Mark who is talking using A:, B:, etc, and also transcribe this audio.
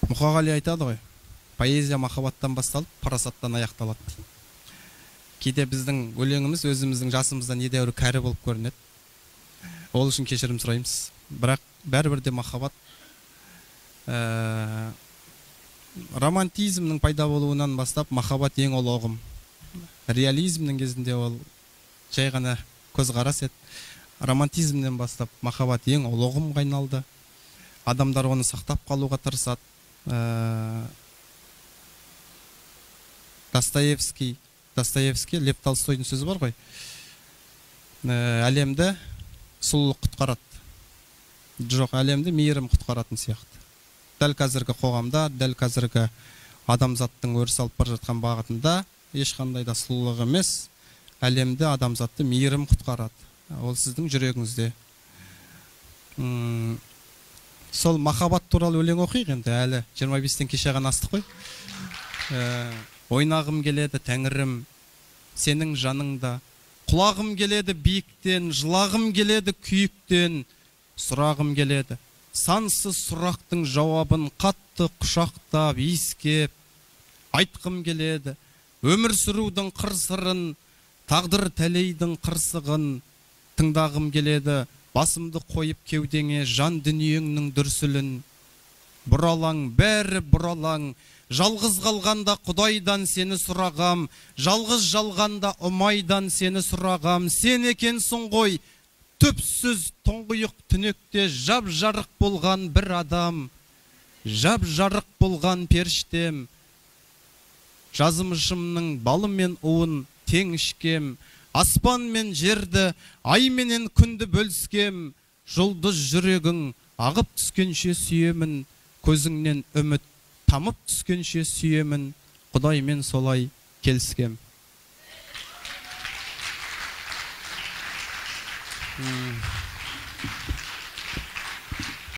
A: Мұқағали айтады ғой, поэзия махаббаттан басталып, парасаттан аяқталады. Кейде біздің өлеңіміз өзіміздің жасымыздан едәуір кәрі болып көрінеді. Ол үшін кешірім сұраймыз. Бірақ бәрібір де махаббат романтизмнің пайда болуынан бастап махаббат ең ұлы ұғым. Реализмнің кезінде ол жай ғана көзқарас еді. Романтизмнен бастап махаббат ең ұлы ұғымға айналды. Адамдар оны сақтап қалуға тырысады. Достоевский, Лев Толстойдың сөзі бар ғой. Әлемді сұлулық құтқарады. Жоқ, әлемді мейірім құтқаратын сияқты. Дәл қазіргі қоғамда, дәл қазіргі адамзаттың өріс алып бара жатқан бағытында ешқандай да сұлулық емес, әлемді, адамзатты мейірім құтқарады. Ол сіздің жүрегіңізде. Сол махаббат туралы өлең оқиық енді, әлі 25-тен кеше ғана астық қой. Ойнағым келеді тәңірім сенің жаныңда, құлағым келеді биіктен, жылағым келеді күйіктен, сұрағым келеді сансыз сұрақтың жауабын қатты құшақтап иіскеп, айтқым келеді өмір сүрудің қыр-сырын, тағдыр тәлейдің қырсығын, тыңдағым келеді басымды қойып кеудеңе жан дүниеңнің дүрсілін. Бұралаң, бәрі бұралаң, жалғыз қалғанда Құдайдан сені сұрағам, жалғыз жалғанда ұмайдан сені сұрағам. Сен екенсің ғой, түпсіз тұңғиық түнекте жап-жарық болған бір адам, жап-жарық болған періштем. Жазымышымның балы мен уын тең ішкем, аспан мен жерді, ай менен күнді бөліскем. Жұлдыз жүрегің ағып түскенше сүйемін, көзіңнен үміт тамып түскенше сүйемін, Құдаймен солай келіскем.